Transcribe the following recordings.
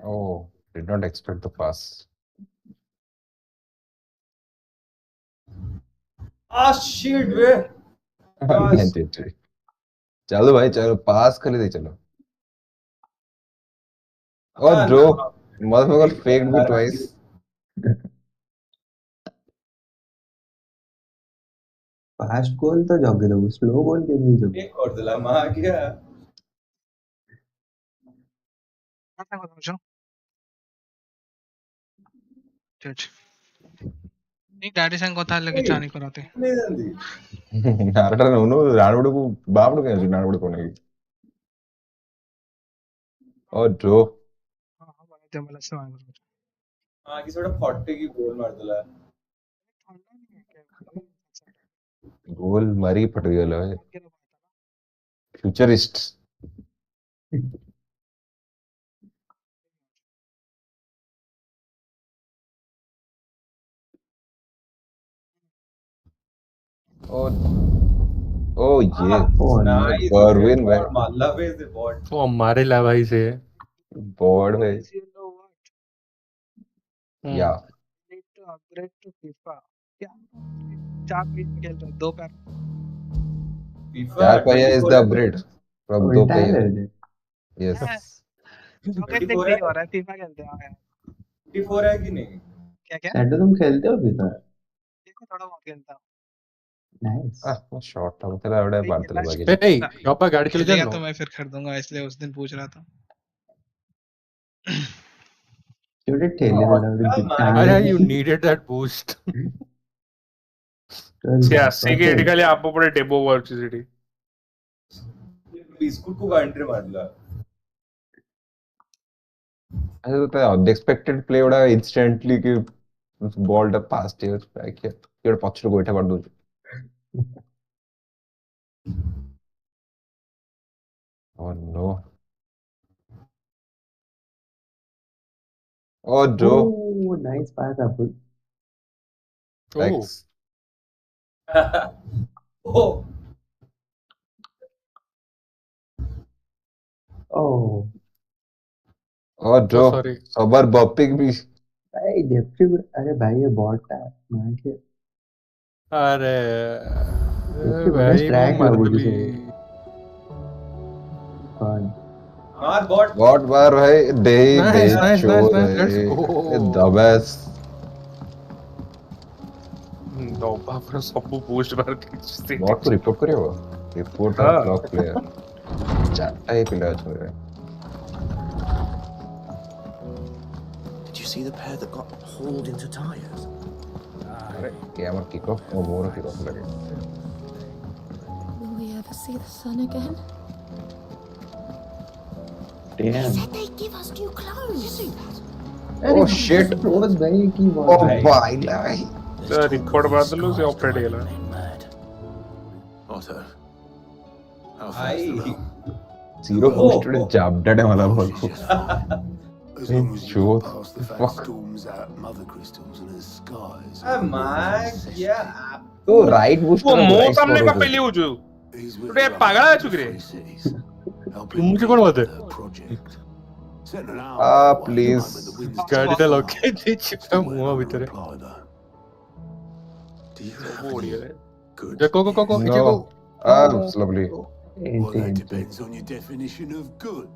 Oh, did not expect the pass. Ah shit वे नहीं, नहीं। चलो भाई चलो पास कर दे चलो और ड्रो motherfucker faked me twice. Fast goal तो जगे दो स्लो गोल केମିତି जगे एक କରିଦେଲା ମା କିଆ କଥା କହୁଛ ଠିକ ଅଛି नहीं डैडी संग କଥା ହେଲେ କିଛି ଆଣି କରାते नहीं जल्दी ନାରଟା ନଉନୁ ରାଣୁଡକୁ ବାପଡୁ କାଇଁ ଅଛି ରାଣୁଡ କୋଉ ନାକି ଓ ड्रो हां हां बने ते मला से मांग रहा हाँ किसी बड़ा 40 की गोल मार दिला ठंडा नहीं है क्या गोल मारी फट गया भाई फ्यूचरिस्ट ओ ओ ये नाइस परवीन भाई माल्ला पे से बॉट वो हमारे ला भाई से बॉर्ड भाई you know what या need to upgrade to FIFA क्या चार पैर खेल रहा दो पैर FIFA चार पहिया is the upgrade from दो उल्टा है पहिया रे yes रॉकेट लीग नहीं हो रहा है FIFA खेलते हैं यार 54 है कि नहीं क्या क्या सैंडो तुम खेलते हो FIFA देखो थोड़ा बहुत खेलता हूँ नाइस वो शॉट था मतलब एवढे भाई मारते खेला बाकी ए पापा गाड़ी चले खेलेगा जानो तो मैं फिर खरीदूंगा इसलिए उस दिन पूछ रहा था छोटे ठेले वाला अरे यू नीडेड दैट बूस्ट ସେ ଆସିକି ଏଠି ଖାଲି ଆମ ପଟେ ଡେମୋ ମାରୁଛି ସେଠି बिस्कुट को काउंटर मार दिला ऐसे होता है अनएक्सपेक्टेड प्ले उड़ा इंस्टेंटली कि बॉल टा पास टे बैक किया ये पछरो गोइठा कर दूं ओह नो ओ ड्रो ओह नाइस पास अपुल एक्स ओ ओह ओ ड्रो sorry. सबर बपिंग भी भाई जेफ्री अरे भाई ये बॉट था मार के अरे जेफ्री बड़ा भाई स्ट्रैक वो लगो मरली जिसे कौन मार बॉट बॉट बार भाई डे Nice, nice, चो nice, nice, let's go. The best ଦବା ପୁରା ସବୁ ବୁଷ୍ଟ ମାରୁଛି बॉट को रिपोर्ट करियो रिपोर्ट हाँ। ब्लॉक प्लेयर चारटा ही पिला छोरे Did you see the pair that got hauled into tyres? क्या मत किक ऑफ ओ मोर किक ऑफ लगे Will we ever see the sun again? Damn Said they'd give us new clothes. You see that? Oh shit रोज भाई की ओ bot भाई लाई report ମାରିଦେଲୁ ସେ ଅପରେଟ୍ ହେଇଗଲା Otto. How Aye. fares the realm? Zero posted जाबडे वाला ball को As long as you Sure. got past the Fuck. fat storms out mother crystals and the skies. मार किया तो राइट बूस्ट वो मुंह सामने का पहले उजू He's with Today the पागल है others चुके रे। in the cities, helping मुझे build कौन बात है? the project. Setting an Ah, hour away please. from the wind's गाड़ी down. तो लगे थी चिपका Still मुंह no भीतर reply, though. Do you have वो any? उड़ी है Good. जा को इचे को lovely Well, that depends on your definition of good.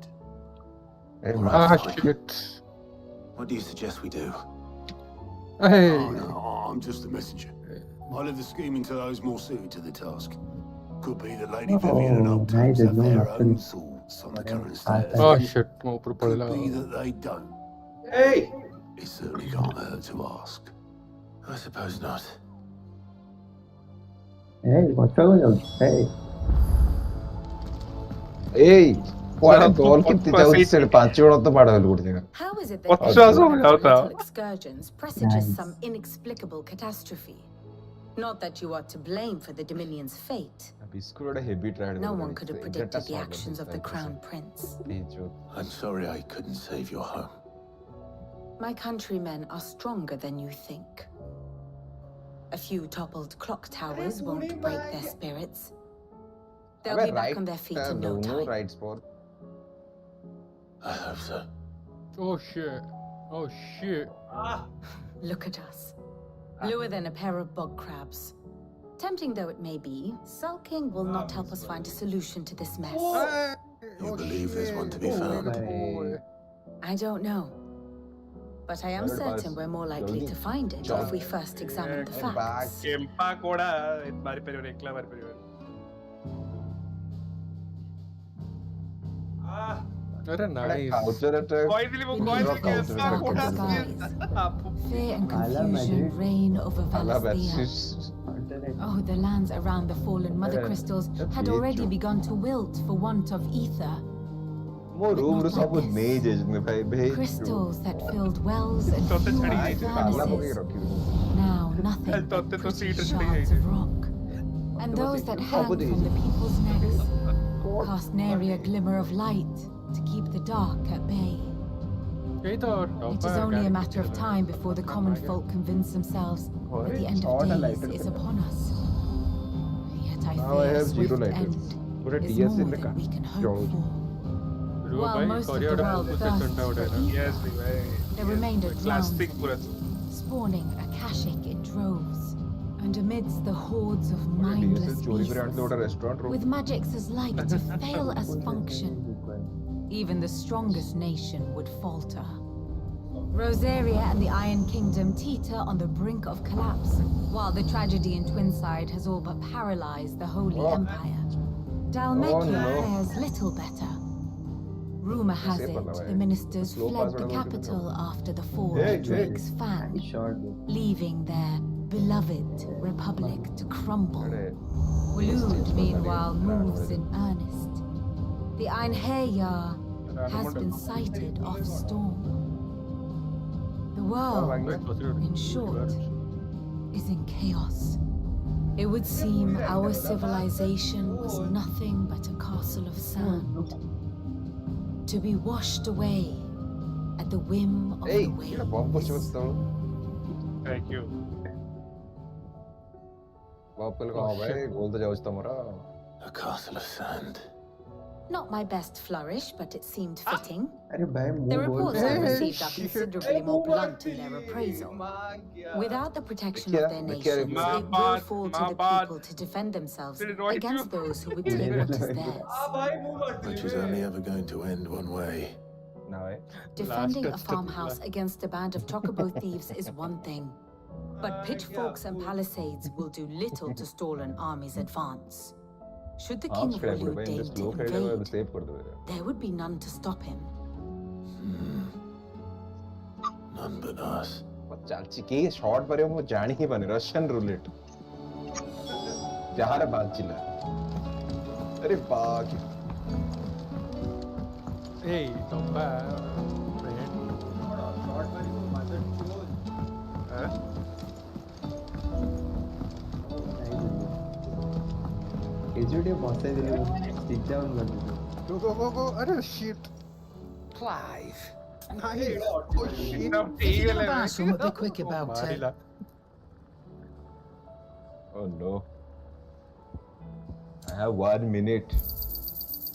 shit What do you suggest we do? hey Oh, no, I'm just a messenger. I'll leave the scheming to those more suited to the task. Could be that Lady Vivian and Oh, Octaves nice, have no, their nothing. own thoughts on the current status. oh shit मैं ऊपर पड़ Could गया be that they don't. Hey It certainly can't hurt to ask. I suppose not. Hey, what's wrong with you? Hey. एई वाला ball कितनी जाऊ से पांच जण तो मार हेल गुड जगह How is it What's that the every one of answer? your little excursions presages Nice. some inexplicable catastrophe? Not that you are to blame for the Dominion's fate. Biscuit वाला heavy tried No one could have predicted the actions of the Crown Prince. I'm sorry I couldn't save your home. My countrymen are stronger than you think. A few toppled clock towers won't break their spirits. They'll be back on their feet in no time. Right spot I hope so. Oh shit. Oh shit. Ah! Look at us. Bluer than a pair of bog crabs. Tempting though it may be, sulking will not help us find a solution to this mess. You believe there's one to be found? I don't know. But I am Where certain was- we're more likely to find it if we first examine the Get back. facts. ಕೆಂಪ ಕೂಡ ಇದ್ ಮಾರಿ ಪರಿವನ್ ಎಕ್ಲ ಮಾರಿ ಪರಿವನ್ Ah! अरे nice. Culture attack. ಕೊಯ್ದಿಲಿ Beneath ಕೊಯ್ದಿಲಿ those ಕೆಂಪ ಕೂಡ darkened skies, fear and confusion reign over Allah, Valisthea. that's Oh, the lands around the fallen mother Yeah, crystals that's had already nature. begun to wilt for want of ether. ମୋ room ରୁ ସବୁ Not like ନେଇଯାଇଛନ୍ତି ଭାଇ ଭାଇ Crystals that filled wells and Totte fueled chhadi gayi. ତାଲା ପକେଇ furnaces. ରଖିବି Now nothing but Totte to pretty seat chhadi shards gayi. of rock. And those that hang from the people's necks cast nary a glimmer of light to keep the dark at bay. यही तो It is only a matter of time before the common folk convince themselves that the end of days is upon us. Yet I Now I fear a have zero swift lighters. end Put a is TS in more the than we can hope George. for. रो While भाई most of Korea the उड़ा world कुछ thirsts ठंडा उड़ा for ना. yes भाई There remained a classic drowned, पूरा spawning Akashic in droves. And amidst the hordes of mindless चोरी करे आंटे beasts, उड़ा restaurant with magics as like to fail as function, even the strongest nation would falter. Rosaria and the Iron Kingdom teeter on the brink of collapse, while the tragedy in Twinside has all but paralyzed the Holy Oh. Empire. Dalmekia Oh, no. fares little better. Rumor has Safe it on the way. the ministers Slow fled pass the on the way to the capital after the fall Hey, of Drake's fan, Short. leaving their beloved republic to crumble. अरे Waloed, meanwhile, moves in earnest. The Einherjar has been sighted off storm. The world, in short, is in chaos. It would seem our civilization was nothing but a castle of sand, to be washed away at the whim of hey the ଏଇଟା bomb ପଛେ waves. Bus thank you bomb କଲେ କଣ ହବ ଭାଇ ଗୋଲ ତ ଯାଉଛି ତମର A castle of sand. Not my best flourish, but it seemed fitting. अरे भाई The मुंह reports बोल I've रहा है। received are considerably more blunt in their appraisal. Without the protection of their nations, it will fall to the people to defend themselves against those who would take what is theirs. Ah, bhai, move on. Which was only ever going to end one way. ନା ଭାଇ Defending a touch the farmhouse against a band of chocobo thieves is one thing, but pitchforks and palisades will do little to stall an army's advance. Should the king half of खेलेंगे Waloed भाई deign slow to खेलेंगे invade, save कर दो there would be none to stop him. None but us. ଚାଲିଛି କି short ମାରିବ ମୁଁ ଜାଣି ହିଁ ପାରୁନି ରशियन ରୁଲେଟ ଯାହାର ବାଜିଲା अरे बाग Hey, tappa. Short money for mother chose. एजुडे बसाई दिले स्टिक डाउन कर दिले Go. अरे shit. Clive. Hey, Nice. what? Oh shit. If you're gonna buy some, be quick about it. मारिला. oh no I have 1 minute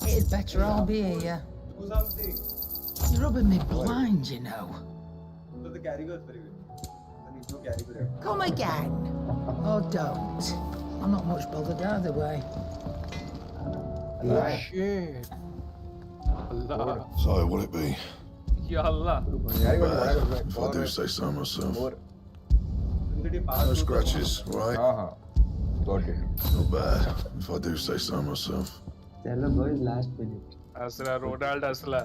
It'd better I'll be here. Do something. You're rubbing me blind, you know. So the carry goes very well. I need to carry go. Come again. Oh, don't. I'm not much bothered either way. Oh shit. Allah. So, will it be? ya Allah If I do say so myself. No scratches, right? हाँ हाँ got it Not bad, if I do say so myself. चलो boys last minute asla Ronald asla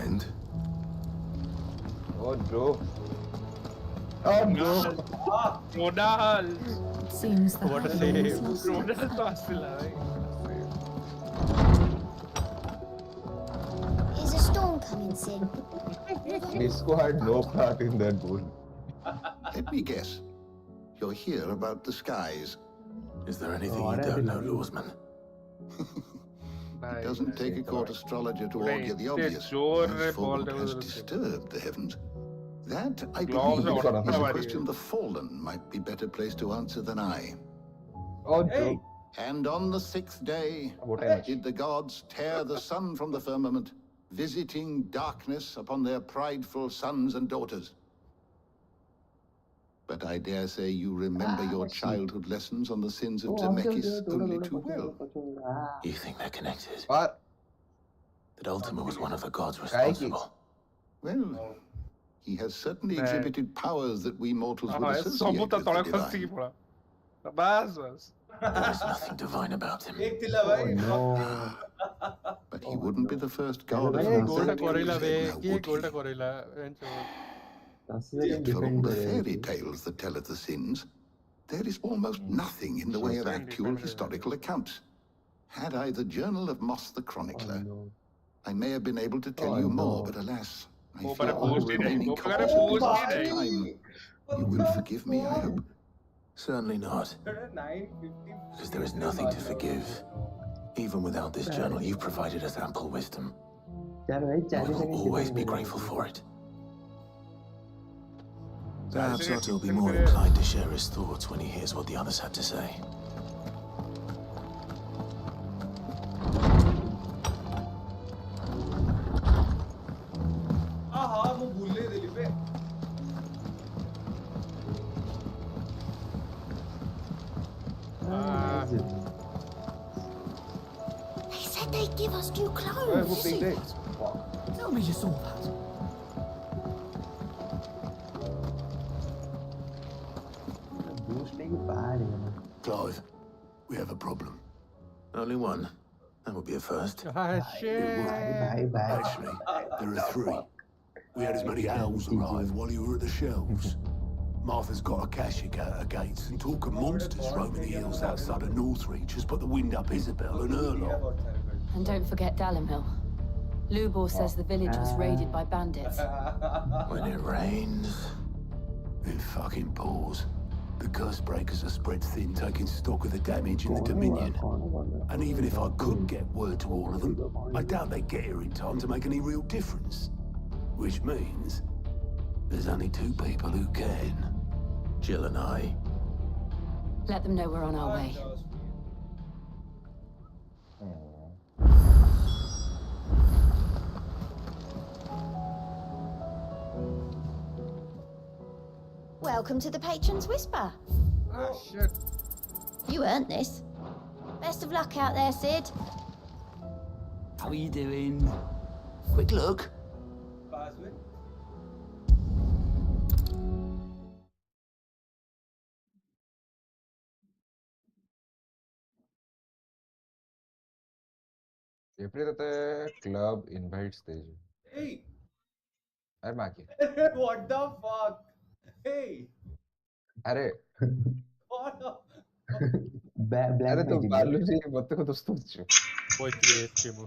And? oh bro oh bro Ronald It seems the What a Highlands save. lost Ronald to asla Is a storm coming soon? Disco had no part in that goal Let me guess. You're here about the skies. Is there anything Oh, you I don't know, didn't know. Lawsman? It doesn't take a court astrologer to argue the obvious. Sure, As for what Paul, has there was- disturbed the heavens, that, I Gloves believe, are is a on. question the Fallen might be better placed to answer than I. oh Hey. And on the 6th day, What time? did the gods tear the sun from the firmament visiting darkness upon their prideful sons and daughters. But I dare say you remember your childhood lessons on the sins of Zemeckis only too well. You think they're connected? What? That Ultima was one of the gods responsible. Well, he has certainly exhibited powers that we mortals would ସବୁ associate ତା with ତଳେ the ଖସିକି divine. ପଳା ବାସ୍ ବାସ୍ There is nothing divine about him. एक थिला भाई But he wouldn't be the first god of A whom ଗୋଲଟା that କରେଇଲା was ବେ said, now କିଏ would ଗୋଲଟା he? କରେଇଲା Yet for all the fairy tales that tell of the sins, there is almost nothing in the way of actual historical accounts. Had I the journal of Moss the Chronicler, I may have been able to tell you more, but alas, I वो fear पर all post ही नहीं remaining वो पर copies post will he take नहीं time. You will forgive me, I hope. Certainly not. 950 Because there is nothing to forgive. Even without this journal, you've provided us ample wisdom. We will always be grateful for it. Perhaps Otto will be more inclined to share his thoughts when he hears what the others have to say. हाँ वो भूले दिली पे They said they'd give us new clothes. Tell me you saw that. Clive, we have a problem. Only one. That would be a first. Ah, shit. Actually, there are three. We had as many owls arrive while you were at the shelves. Martha's got a Akashic out her gates, and talk of monsters roaming the hills outside of Northreach has put the wind up Isabel and her lot. And don't forget Dalimhill. Lubor says the village was raided by bandits. When it rains. It fucking pours. The curse breakers are spread thin, taking stock of the damage in the Dominion. And even if I could get word to all of them, I doubt they'd get here in time to make any real difference. Which means there's only two people who can. Jill and I. Let them know we're on our way. Welcome to the Patron's Whisper. Ah, shit. You earned this. Best of luck out there, Sid. How are you doing? Quick look. पास में April तते club invites देजे hey अरे माकी what the fuck hey अरे what the अरे तो बालू जी मत को दोस्तों छु Poi ti esprimo.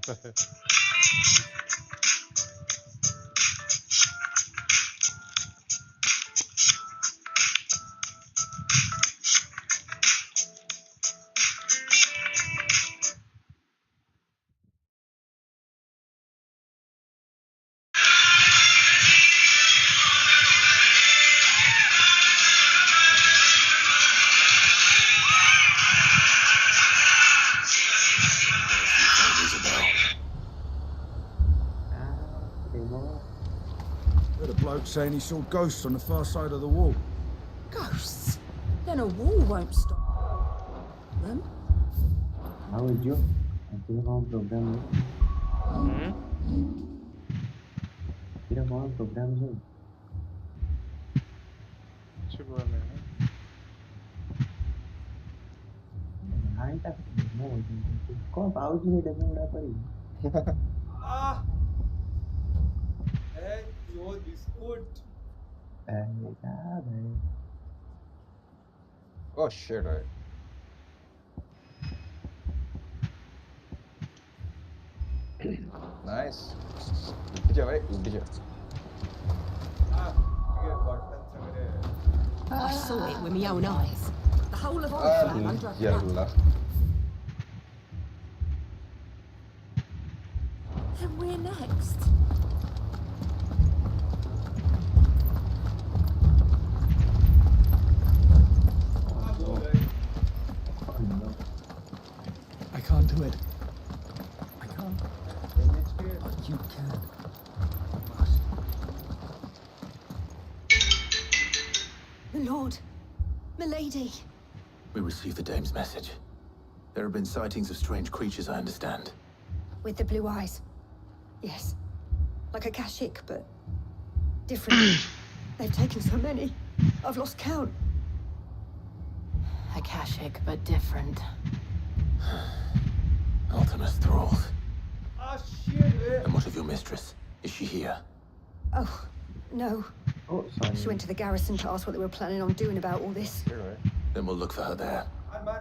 Heard a bloke saying he saw ghosts on the far side of the wall. Ghosts? Then a wall won't stop them. How is you? तेरा कौन प्रोग्राम है? तेरा कौन प्रोग्राम है? शुक्र है हाई तक कौन पाउच में डबल उड़ा पड़ी? ah hey yo biscuit Oh shit, right. Nice. उठ जा भाई, उठ जा. ये बटन से मेरे I saw it with my own eyes. The whole of Orphan under a cloud. Yalla. Then we're next. I can't do it. I can't. But you can. My lord. Milady. We received the dame's message. There have been sightings of strange creatures, I understand. With the blue eyes. Yes. Like a Kashyyyk, but different. They've taken so many. I've lost count. A Kashyyyk, but different. Ultimus thralls. Ah, shit. And what of your mistress? Is she here? Oh, no. Oh, sorry. She went to the garrison to ask what they were planning on doing about all this. Then we'll look for her there. Man.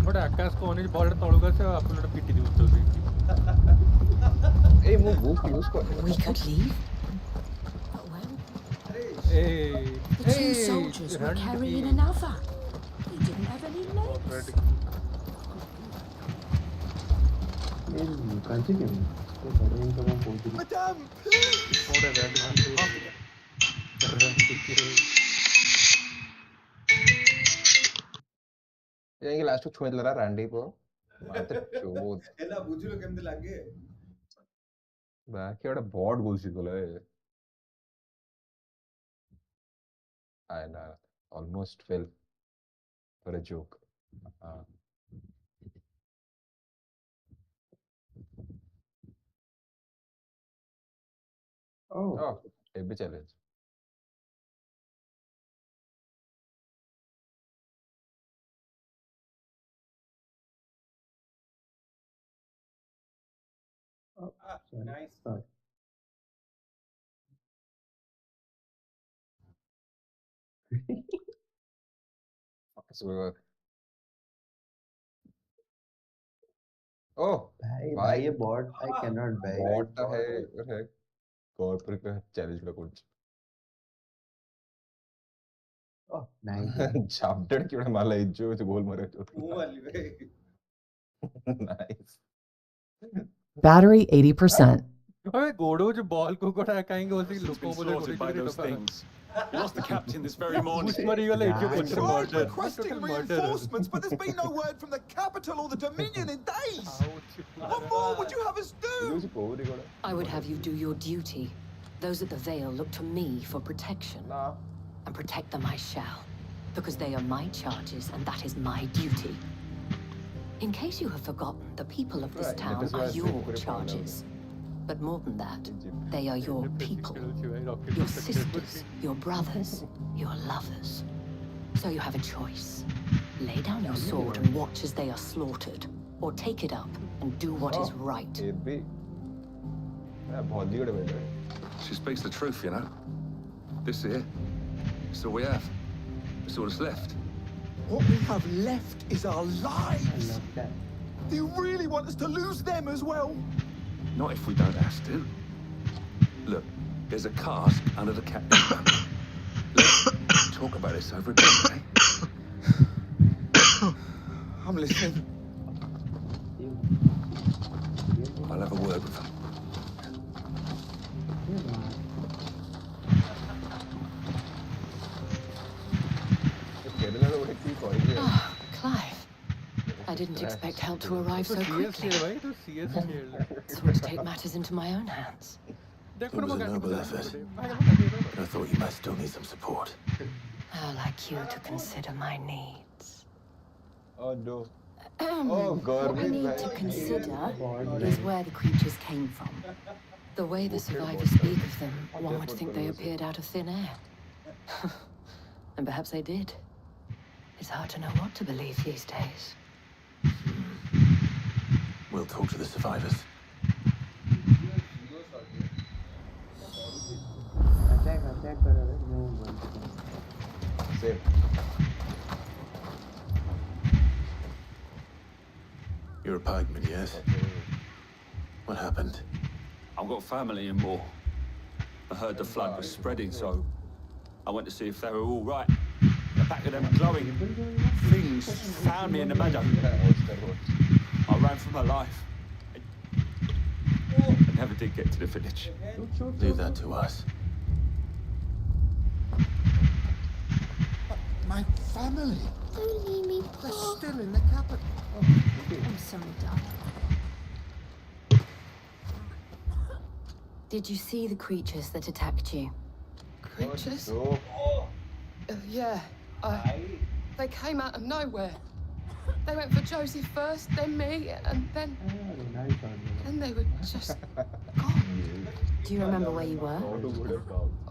ଗୋଟେ ଆକାଶକୁ ଅନେଇ ବଲଟା ତଳକୁ ଆସିବ ଆପଣ ଗୋଟେ ପିଟି ଦେଉଛନ୍ତି ଏଇ ମୁଁ ବୁଷ୍ଟ ୟୁଜ କରେ We could leave. But well, the two soldiers were carrying another. He didn't have any legs. Madame, please! ଯାଇକି ଲାଷ୍ଟକୁ ଛୁଇଁ ଦେଲା ରାଣ୍ଡି ପୁଅ ମାତେ ଚୋଦ ହେଲା ବୁଝିଲ କେମିତି ଲାଗେ ବାକି ଗୋଟେ ବଡ ବୁଲସି ଗଲେ I know, almost fell for a joke. Oh, a challenge. nice. Oh, भाई ये bot I cannot buy. bot है corporate का challenge का कुछ Oh, nice. chapter क्यों ना माला इज्जो तो गोल मारे तो मुंह वाली भाई nice Battery 80%. अबे गोड़ो जो बॉल को कोड़ा कहेंगे उसी लोगों को बोले by those things. We lost the captain this very morning. Tried requesting reinforcements, but there's been no word from the capital or the Dominion in days. What more would you have us do? I would have you do your duty. Those at the Vale look to me for protection. And protect them I shall. Because they are my charges, and that is my duty. In case you have forgotten, the people of this town are your charges. But more than that, they are your people. Your sisters, your brothers, your lovers. So you have a choice. Lay down your sword and watch as they are slaughtered. Or take it up and do what is right. She speaks the truth, you know. This here, it's all we have. It's all that's left. What we have left is our lives. Do you really want us to lose them as well? Not if we don't have to. Look, there's a cask under the captain's bunk. Let's talk about this over a drink, eh? I'm listening. I'll have a word with him. Ah, Clive. I didn't expect help to arrive so quickly. Sought to take matters into my own hands. It was a noble effort, but I thought you might still need some support. I'd like you to consider my needs. Oh no. What we need to consider is where the creatures came from. The way the survivors speak of them, one would think they appeared out of thin air. And perhaps they did. It's hard to know what to believe these days. We'll talk to the survivors. Same. You're a pikeman, yes? What happened? I've got family in Moor. I heard the flood was spreading, so I went to see if they were all right. The back of them glowing things found me in the meadow. I ran for my life. never did get to the village. Leave that to us. My family. Don't leave me, They're Paul. still in the capital. I'm sorry, darling. Did you see the creatures that attacked you? Creatures? Yeah. They came out of nowhere. They went for Josie first, then me, and then they were just gone. Do you remember where you were?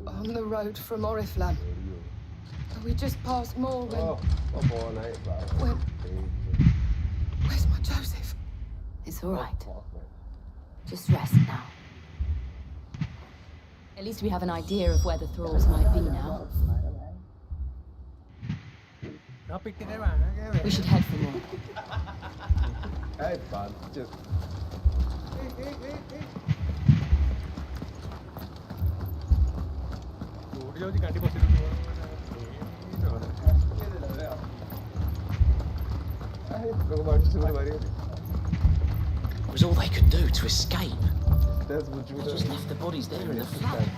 On the road from Oriflamme. We just passed more when... Where's my Joseph? It's all right. Just rest now. At least we have an idea of where the thralls might be now. We should head for more. Hey, fun. Just. It was all they could do to escape. They just left the bodies there in the flood.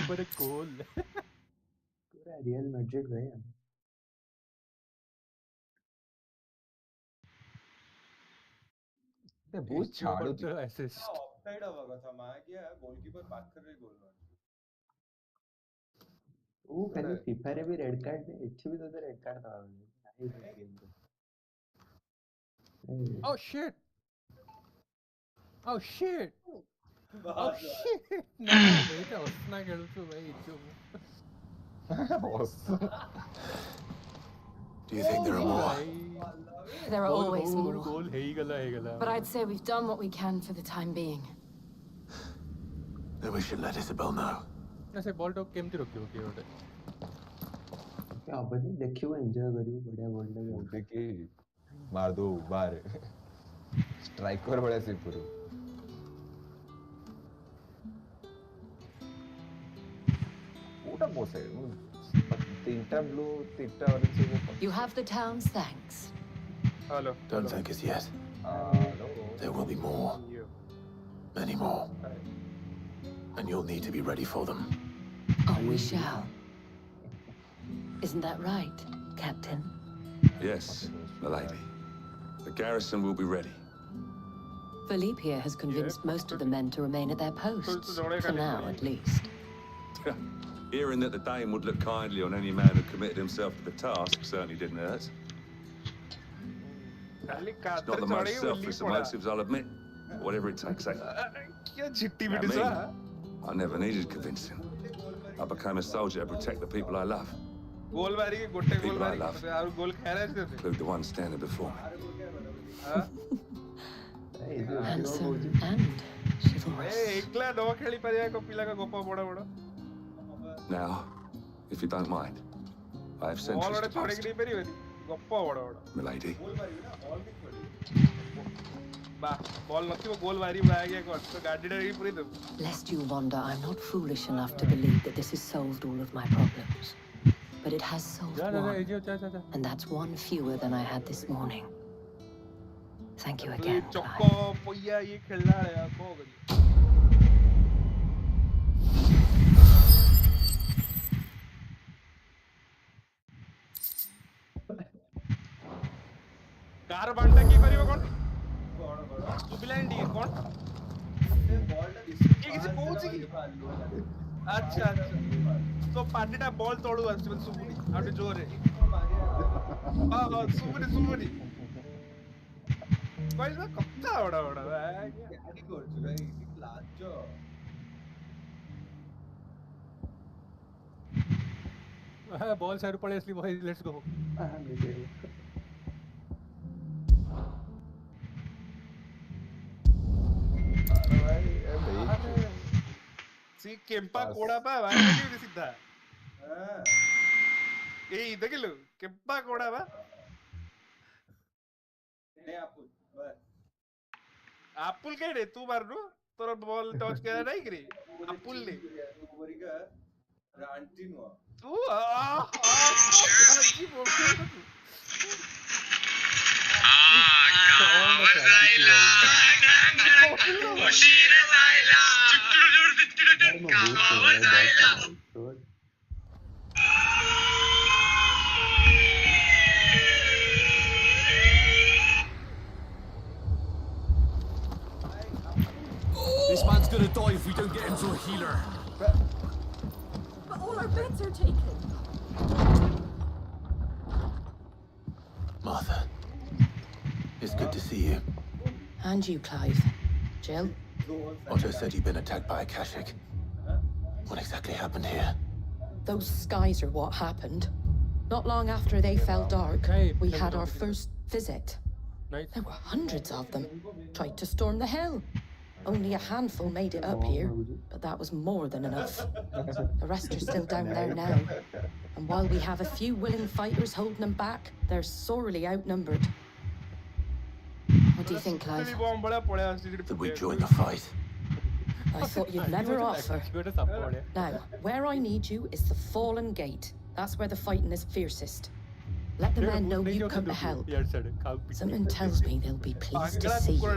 for a goal. पूरा real Madrid गए हम। ବହୁତ ଛାଡୁଛି। Offside ହବା କଥା ମାଗିଆ goalkeeper ପାଖରେ ଗୋଲ ମାରୁଛି। ଓ ଖାଲି ଫିଫା ରେ ବି ରେଡ୍ କାର୍ଡ ଦେ, ଏଠି ବି ତତେ ରେଡ୍ କାର୍ଡ ଦବା ନାହିଁ ଏ ଗେମ୍ ରେ। Oh shit! Oh shit! Oh shit! ନା ଏଇଟା ଅସ୍ନା ଖେଳୁଛୁ ଭାଇ ଚୁପ। Do you think there are more? There are always more. Goal ହେଇଗଲା। But I'd say we've done what we can for the time being. Then we should let Isabel know. ନା ସେ ball ଟାକୁ କେମିତି ରଖିବ କିଏ ଗୋଟେ? अब देखियो एंजॉय करियो बढ़िया बॉल लगे देखी मार दो बाहर स्ट्राइकर बड़ा से पूरा ସବୁଟା ମୋ ସାଇଡ୍ ତିନିଟା ବ୍ଲୁ ତିନିଟା orange You have the town's thanks. Hello. Don't thank us yet. There will be more. Many more. And you'll need to be ready for them. Oh, we shall. Isn't that right, Captain? Yes, milady. The garrison will be ready. Philippe here has convinced most of the men to remain at their posts, for now at least. Hearing that the Dane would look kindly on any man who committed himself to the task certainly didn't hurt. It's not the most selfless of motives, I'll admit. Whatever it takes, I never needed convincing. I became a soldier to protect the people I love. People I love include the one standing before me. Handsome and chivalrous. Now, if you don't mind, I have sentries to post. Milady. Lest you wonder, I'm not foolish enough to believe that this has solved all of my problems. But it has solved one, and that's one fewer than I had this morning. Thank you again, car बांटा की करियो कोन सुबिलाइन D कोन किसी कोची की अच्छा तो पार्टीटा ball तोडू आसी बन सुबुनी आउट जोरे सुबुनी कोई ना कच्चा बड़ा गाड़ी करछु भाई लाजो बॉल साइड पड़े इसलिए भाई लेट्स गो सी केंपा कोड़ा पा भाई नहीं सीधा ए देख लो केंपा कोड़ा पा नहीं आपुल के रे तू मार नो तोर बॉल टच के नहीं करी आपुल ले बोरिका रांटी नो तू की बोल This man's gonna die if we don't get him to a healer. But all our beds are taken. Martha, it's good to see you. And you, Clive. Jill? Otto said you'd been attacked by a Kashik. What exactly happened here? Those skies are what happened. Not long after they fell dark, we had our first visit. There were hundreds of them. Tried to storm the hill. Only a handful made it up here, but that was more than enough. The rest are still down there now. And while we have a few willing fighters holding them back, they're sorely outnumbered. What do you think, Clive? That we join the fight. I thought you'd never offer. Now, where I need you is the Fallen Gate. That's where the fighting is fiercest. Let the men know you come to help. Something tells me they'll be pleased to see you.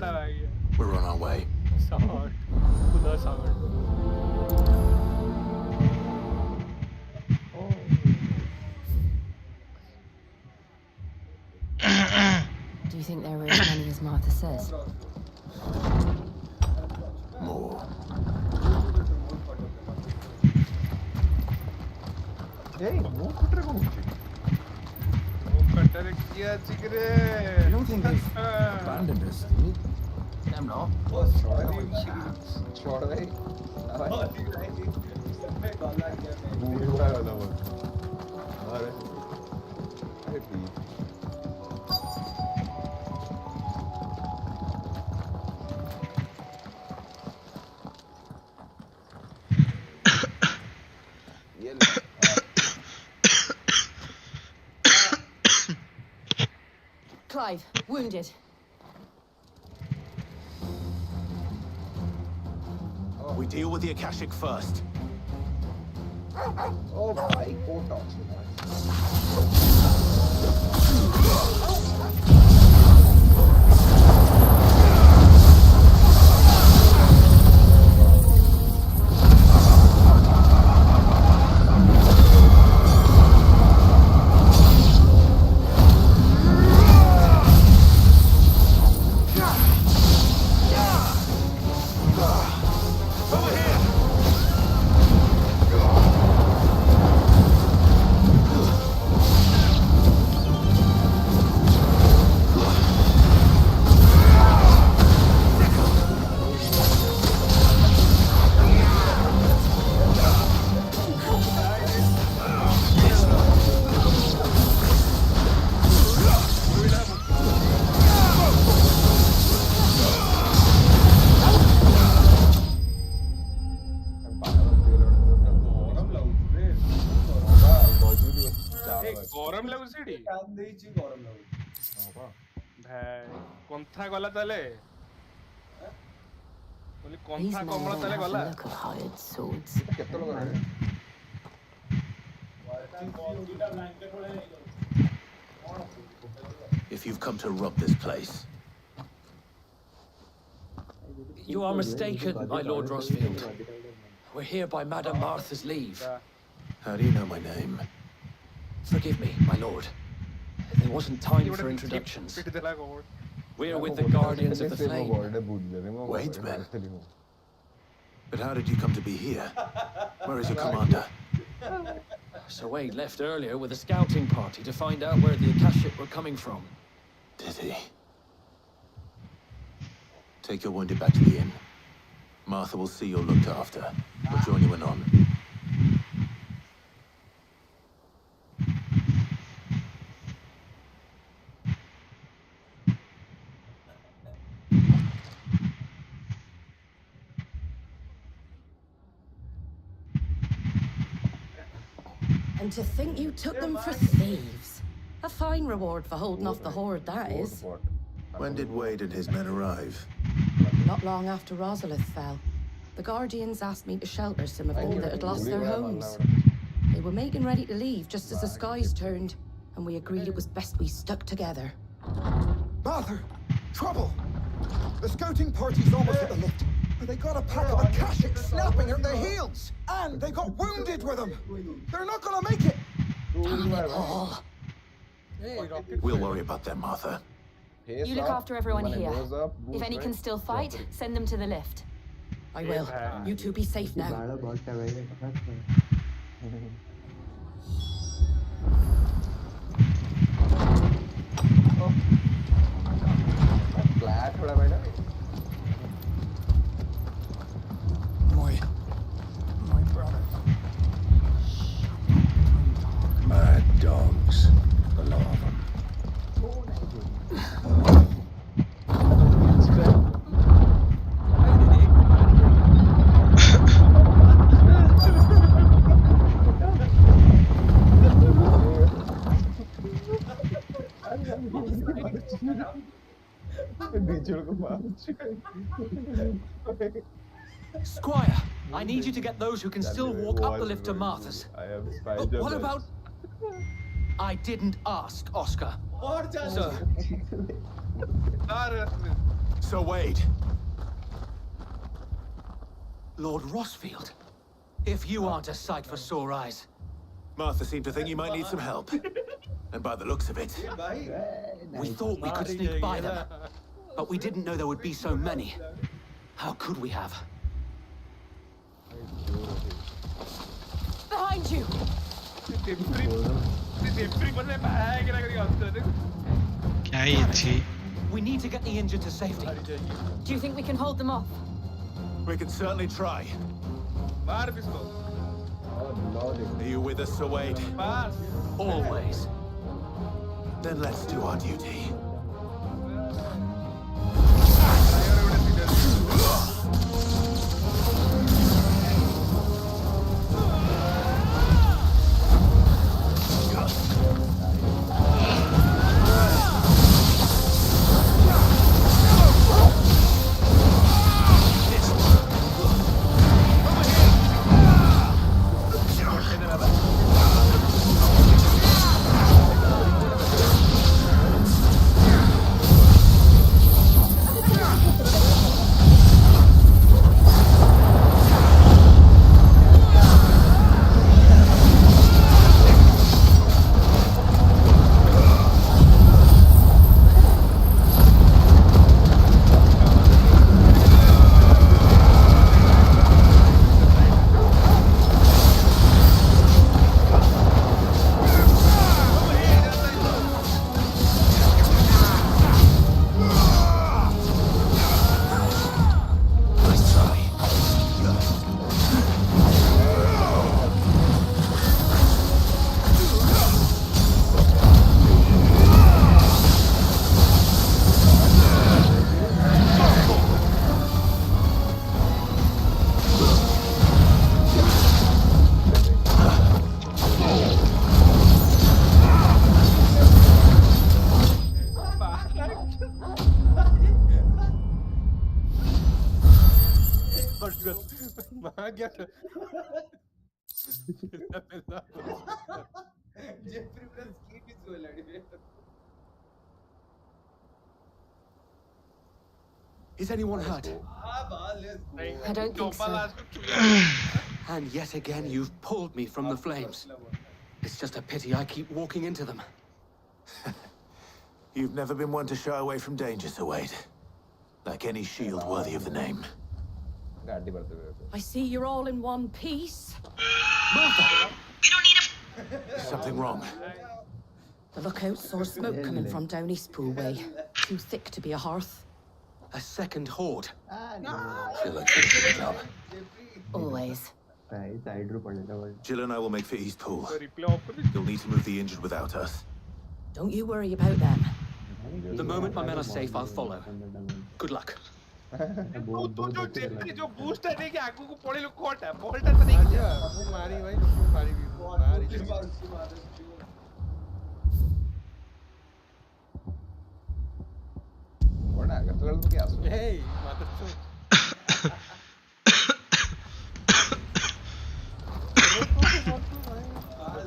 We're on our way. Do you think there were as many as Martha says? More. Hey, no cutter ko mucho. Cutter kiya chikre. I don't think they've abandoned us, do you? Them not. Oh, sorry. Sorry. Clive, wounded. We deal with the Akashic first. Oh भाई coat of ଗରମ ଲାଗୁଛି ସେଠି କାନ ଦେଇଛି ଗରମ ଲାଗୁଛି ଭାଇ କନ୍ଥା ଗଲା ତାହେଲେ ବୋଲି These କନ୍ଥା men କମଳ don't ତାହେଲେ have the ଗଲା look of hired swords. କେତେ ଲୋକ ରହିଲେ If you've come to rob this place, You are mistaken, my Lord Rosfield. We're here by Madame Martha's leave. how do you know my name? Forgive me, my lord. There wasn't time for introductions. We're with the Guardians of the Flame. Wait, men. But how did you come to be here? Where is your commander? Sir Wade left earlier with a scouting party to find out where the Akashic were coming from. Did he? Take your wounded back to the inn. Martha will see you're looked after. We'll join you anon. And to think you took them for thieves. A fine reward for holding off the horde, that is. When did Wade and his men arrive? Not long after Rosalith fell. The Guardians asked me to shelter some of them that had lost their homes. They were making ready to leave just as the skies turned, and we agreed it was best we stuck together. Martha! Trouble! The scouting party's almost at the lift. They got a pack of Akashic snapping at their heels! And they got wounded with them! They're not gonna make it! Damn it all. We'll worry about them, Martha. You look after everyone here. If any can still fight, send them to the lift. I will. You two be safe now. Flat थोड़ा बैठा My brother. Mad dogs. A lot of them. Squire, I need you to get those who can still walk up the lift to Martha's. But what about... I didn't ask, Oscar. Sir. So Wade. Lord Rosfield, if you aren't a sight for sore eyes. Martha seemed to think you might need some help. And by the looks of it, We thought we could sneak by them, but we didn't know there would be so many. How could we have? Behind you! We need to get the injured to safety. Do you think we can hold them off? we can certainly try. Are you with us, Sir Wade? Always. Then let's do our duty. Jeffrey plus Keith is well anyway. Is anyone hurt? I don't think so. And yet again, you've pulled me from the flames. It's just a pity I keep walking into them. You've never been one to shy away from danger, Sir Wade. Like any shield worthy of the name. I see you're all in one piece. Martha! Something wrong. The lookout saw smoke coming from down Eastpool way. Too thick to be a hearth. A second horde. Jill and finish the job. Always. Jill and I will make for Eastpool. You'll need to move the injured without us. Don't you worry about them. The moment my men are safe, I'll follow. Good luck. तो जो Jefri जो boost है नहीं कि आगू को पड़े लोग कोट है बॉल्ट है तो नहीं किया वो मारी भाई वो मारी भी मारी बड़ा अगर तो लोग क्या सोच हे मात्र तो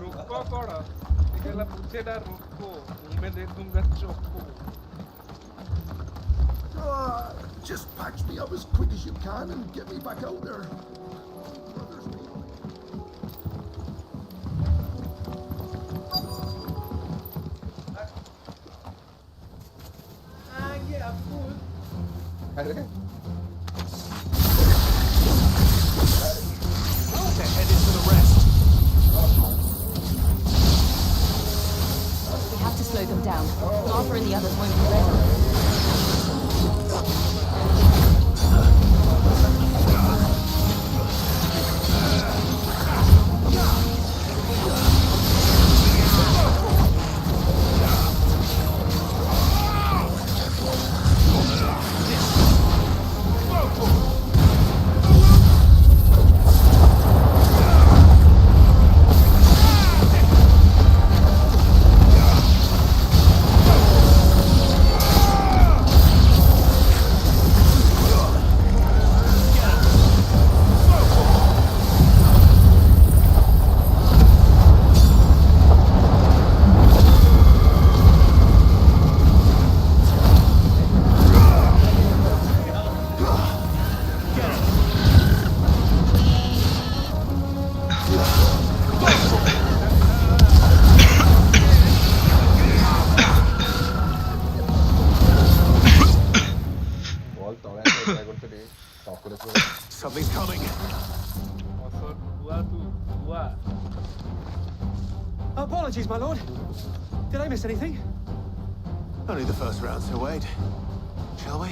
रुको कोड़ा निकला पूछे ना रुको मैं देख दूंगा choco Just patch me up as quick as you can and get me back out there. Head into the rest. We have to slow them down. Martha and the others won't be ready. Something's coming. Apologies, my lord. Did I miss anything? Only the first round, Sir Wade. Shall we?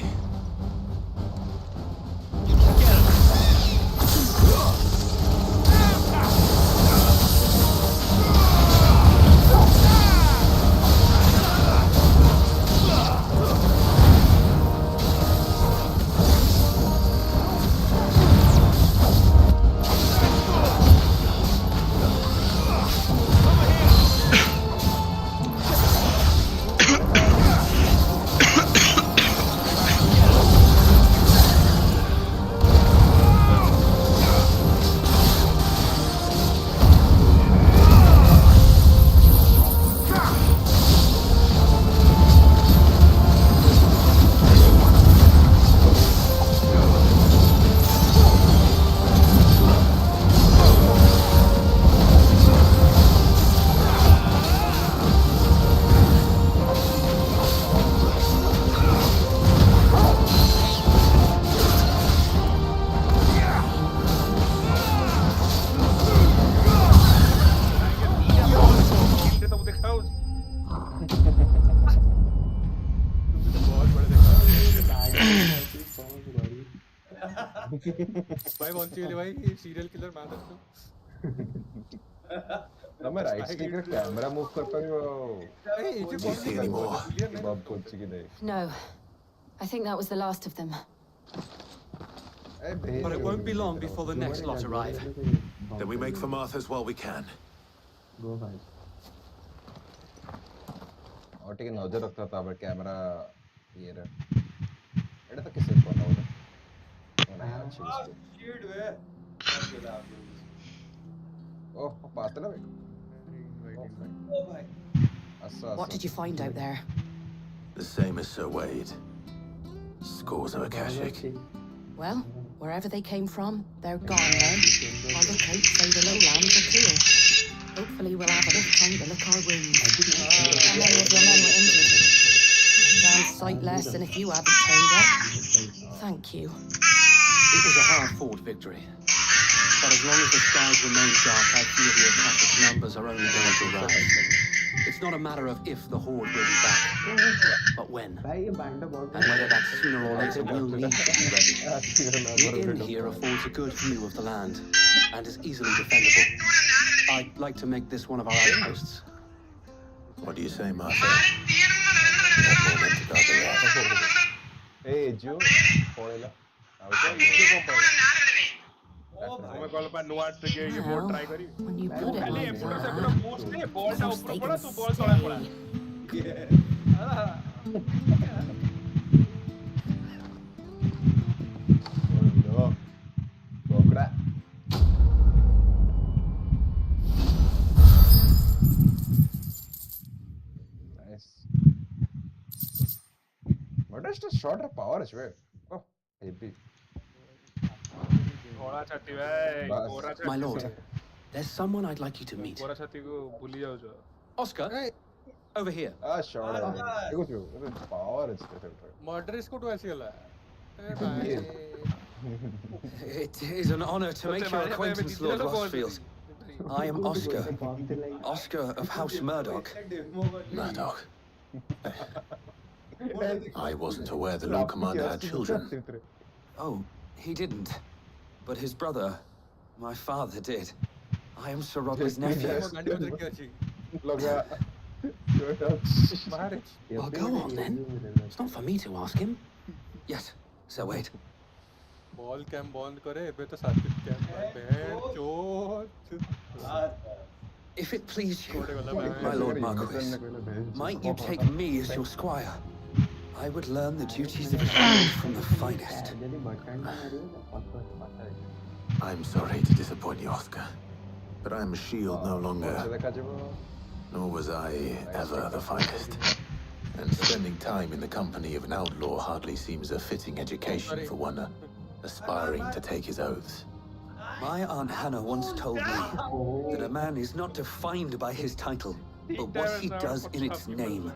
भाई कौन सी वाली भाई serial killer मादर तो ना मैं right stick का camera move कर पाऊंगा No, I think that was the last of them. But it won't be long before the next lot arrive. Then we make for Martha's while we can. और ठीक है नजर रखता था but camera ये रहा एड़ा तो किसे कौन होगा shield way Oh, pasta na bhai. Oh my. What did you find out there? The same as Sir Wade. Scores of Akashic. Well, wherever they came from, they're gone now. Our lookouts say the lowlands are clear. Hopefully we'll have enough time to lick our wounds. How many of your men were injured? Damn sight less than if you hadn't turned up. Thank you. It was a hard-fought victory. But as long as the skies remain dark, I fear the Akashic numbers are only going to rise. It's not a matter of if the Horde will be back, but when. And whether that sooner or later will need to be ready. The inn here affords a good view of the land, and is easily defendable. I'd like to make this one of our outposts. What do you say, Martha? You have more men to guard the rest. Hey, Joe. Porela. मैं call पर नुआट से ये board try करी When you put it पहले like episode से that, पूरा post ले ball down they पड़ा can तू बॉल तोड़ा पड़ा No. Bokra. Nice. But it's just shorter power as well. Oh, heavy. थोड़ा छत्ती भाई पूरा छत्ती My lord, there's someone I'd like you to meet. पूरा छत्ती को भूल जाओ जो Oscar, over here. Ah, shorter. देखो जो power is different. मर्डर इसको तो ऐसे गला It is an honor to make your acquaintance, Lord Rosfield. I am Oscar. Oscar of House Murdoch. Murdoch. I wasn't aware the Lord Commander had children. Oh, he didn't. But his brother, my father, did. I am Sir Rodney's nephew. Well, go on then. It's not for me to ask him. Yes, Sir Wade. Ball कैम बंद करे बे तो सात्विक cam बहन चोट If it please you, my Lord Marquis, might you take me as your squire? I would learn the duties of a shield from the finest. I'm sorry to disappoint you, Oscar, but I'm a shield no longer. Nor was I ever the finest. And spending time in the company of an outlaw hardly seems a fitting education for one aspiring to take his oaths. My Aunt Hannah once told me that a man is not defined by his title, but what he does in its name.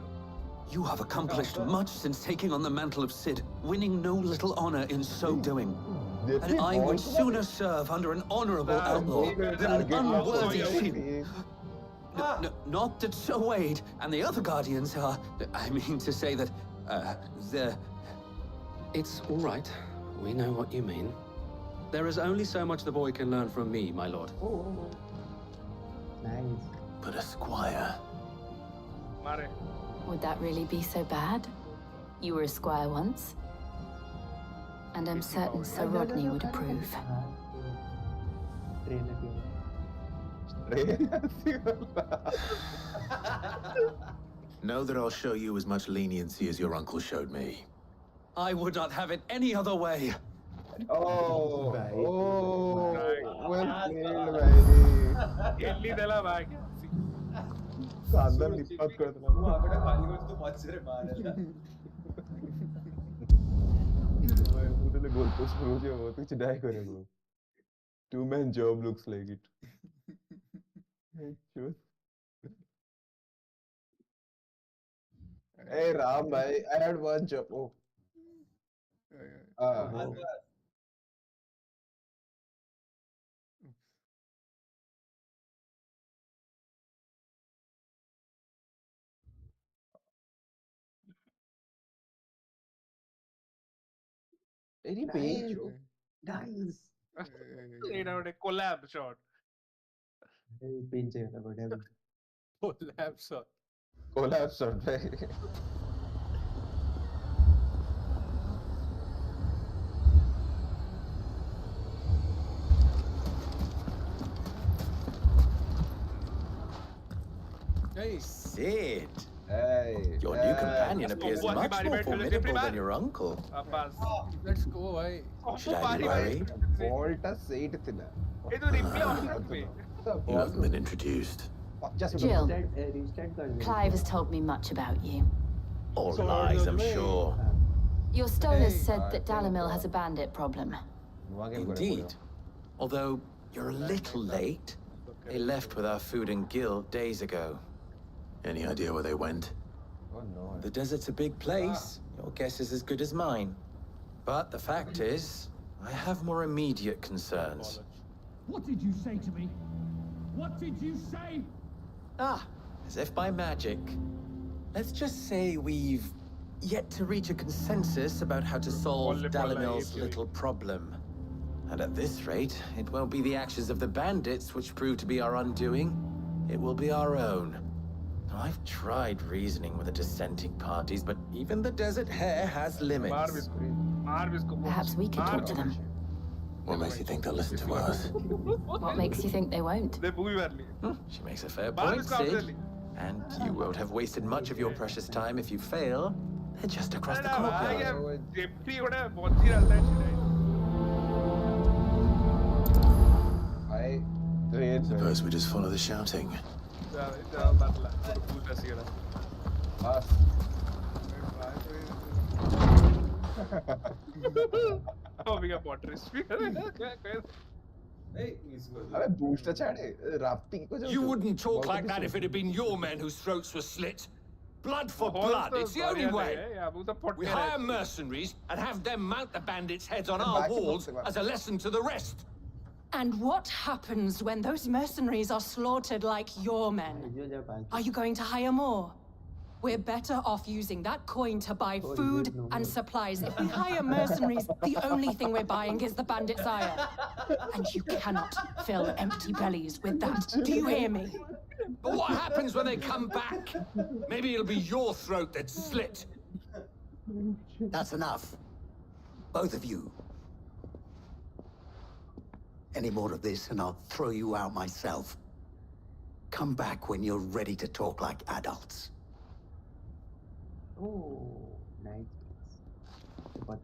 You have accomplished much since taking on the mantle of Cid, winning no little honor in so doing. And I would sooner serve under an honorable outlaw than an unworthy shield. Not that Sir Wade and the other Guardians are... I mean to say that, they're... It's all right. We know what you mean. There is only so much the boy can learn from me, my lord. Nice. But a squire. Would that really be so bad? You were a squire once. And I'm certain Sir Rodney would approve. Know that I'll show you as much leniency as your uncle showed me. I would not have it any other way. Oh, well played, एल्ली देला भाई अंदर निपात करता वो आगडे खाली को तो मच्छर मारेला भाई मुझे ले गोल पोस्ट करो जो वो कुछ डाई करे bro 2-man job looks like it sure hey Ram bhai I had one job oh oh 80 page Nice. Laid out a collab shot. Pin चाहिए था बढ़िया collab shot भाई Hey. Cid, Hey, Your new companion appears Buat much di more balik formidable dulu, than your uncle. Apa? Let's go, bhai. Should I be worried? Volta seitilla. Itu replay option पे. You haven't been introduced. Jill, Clive has told me much about you. All lies, I'm sure. Your stoners said that Dalimil has a bandit problem. Indeed. Although you're a little late. They left with our food and guild days ago. Any idea where they went? Oh no. The desert's a big place. Your guess is as good as mine. But the fact is, I have more immediate concerns. What did you say to me? What did you say? Ah, as if by magic. Let's just say we've yet to reach a consensus about how to solve Dalimil's little problem. And at this rate, it won't be the actions of the bandits which prove to be our undoing. It will be our own. Now, I've tried reasoning with the dissenting parties, but even the Desert Hare has limits. Perhaps we could talk to them. What makes you think they'll listen to us? What makes you think they won't? She makes a fair point, Sid. And you won't have wasted much of your precious time if you fail. They're just across the courtyard. Suppose we just follow the shouting. Oh, we got pottery. अबे booster छाड़े rafting को जो You wouldn't talk like that if it had been your men whose throats were slit. Blood for blood, it's the only way. We hire mercenaries and have them mount the bandits' heads on our walls as a lesson to the rest. And what happens when those mercenaries are slaughtered like your men? Are you going to hire more? We're better off using that coin to buy food and supplies. If we hire mercenaries, the only thing we're buying is the bandit's ire. And you cannot fill empty bellies with that. Do you hear me? But what happens when they come back? Maybe it'll be your throat that's slit. That's enough. Both of you. Any more of this and I'll throw you out myself. Come back when you're ready to talk like adults. Oh, nice. Oh my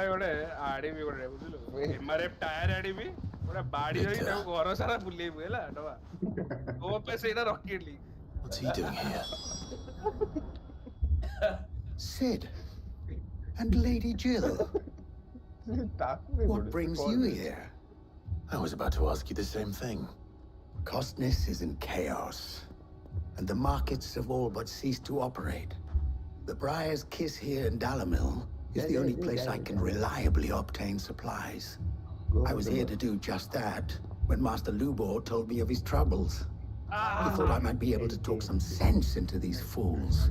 god, RDB gore bujilo. MRF tire RDB. Ora body hoyi ta goro sara bulle buela daba. O pe seina rocket league. What's he doing here? Sid and Lady Jill. What brings you here? I was about to ask you the same thing. Costness is in chaos, and the markets have all but ceased to operate. The Briar's Kiss here in Dalimil is the only place I can reliably obtain supplies. I was here to do just that when Master Lubor told me of his troubles. He thought I might be able to talk some sense into these fools.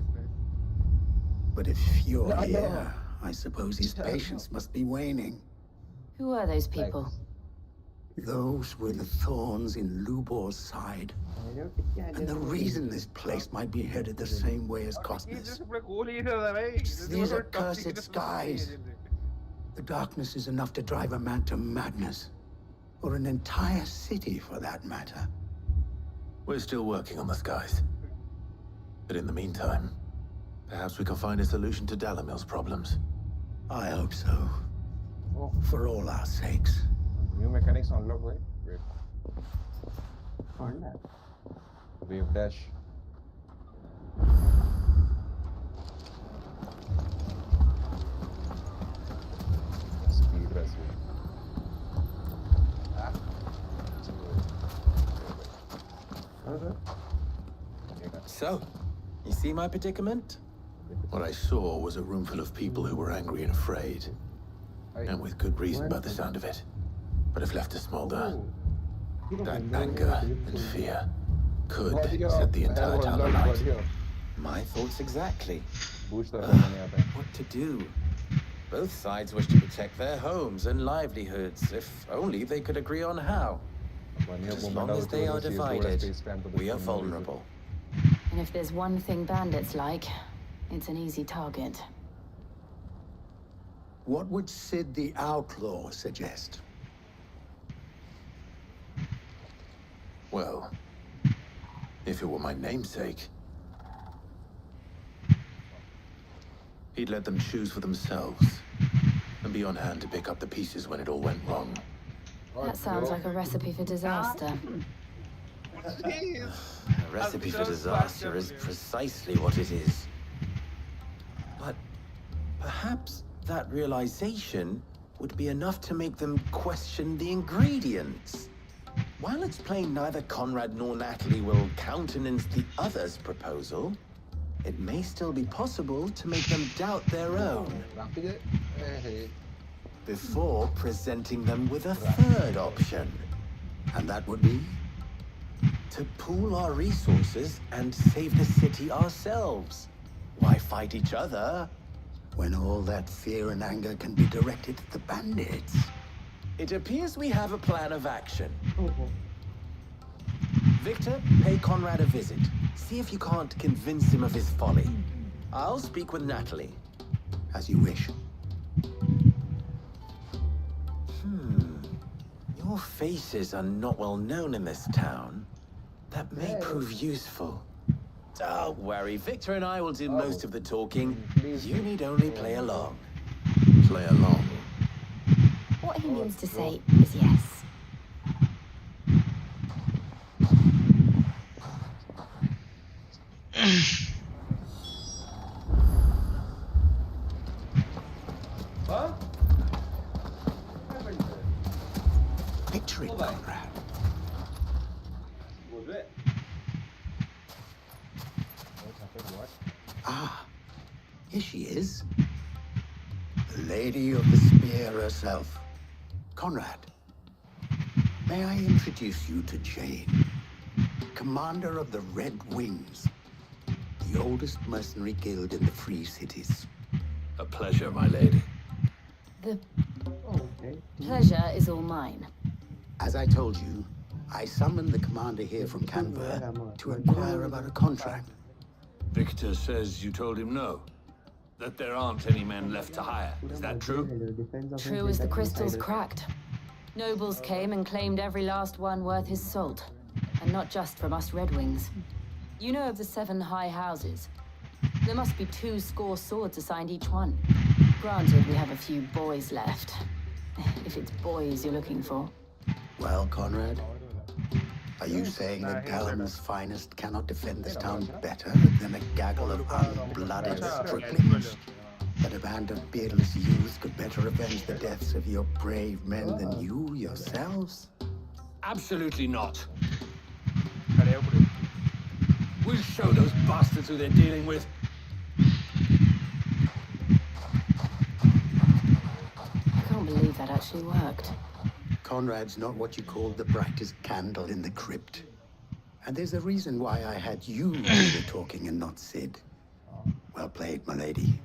But if you're here, I suppose his patience must be waning. Who are those people? Those were the thorns in Lubor's side. And the reason this place might be headed the same way as Costness. These are cursed skies. The darkness is enough to drive a man to madness. Or an entire city, for that matter. We're still working on the skies. But in the meantime, perhaps we can find a solution to Dalimil's problems. I hope so. For all our sakes. New mechanics unlock, right? Wait. Wave dash. Speed rescue. So, you see my predicament? What I saw was a room full of people who were angry and afraid. And with good reason by the sound of it. But if left to smolder, that anger and fear could set the entire town alight. My thoughts exactly. What What to do? Both sides wish to protect their homes and livelihoods, if only they could agree on how. But as long as they are divided, we are vulnerable. And if there's one thing bandits like, it's an easy target. What would Sid the Outlaw suggest? Well, if it were my namesake. He'd let them choose for themselves, and be on hand to pick up the pieces when it all went wrong. That sounds like a recipe for disaster. A recipe for disaster is precisely what it is. But perhaps that realization would be enough to make them question the ingredients. While it's plain neither Conrad nor Natalie will countenance the other's proposal, it may still be possible to make them doubt their own before presenting them with a third option. And that would be to pool our resources and save the city ourselves. Why fight each other when all that fear and anger can be directed at the bandits? It appears we have a plan of action. Victor, pay Conrad a visit. See if you can't convince him of his folly. I'll speak with Natalie. As you wish. Your faces are not well known in this town. That may prove useful. Don't worry, Victor and I will do most of the talking. You need only play along. Play along? What he means to say is yes. Picture it, Conrad. Ah, here she is. The Lady of the Spear herself. Conrad, may I introduce you to Jane, commander of the Red Wings, the oldest mercenary guild in the Free Cities. A pleasure, my lady. The pleasure is all mine. As I told you, I summoned the commander here from Canberra to inquire about a contract. Victor says you told him no. That there aren't any men left to hire. Is that true? True as the crystals cracked. Nobles came and claimed every last one worth his salt. And not just from us Red Wings. You know of the 7 high houses. There must be 2 swords assigned each one. Granted, we have a few boys left. If it's boys you're looking for. Well, Conrad, are you saying that Dalam's finest cannot defend this town better than a gaggle of unblooded striplings? That a band of beardless youths could better avenge the deaths of your brave men than you yourselves? Absolutely not. We'll show those bastards who they're dealing with. I can't believe that actually worked. Conrad's not what you call the brightest candle in the crypt. And there's a reason why I had you do the talking and not Sid. Well played, my lady.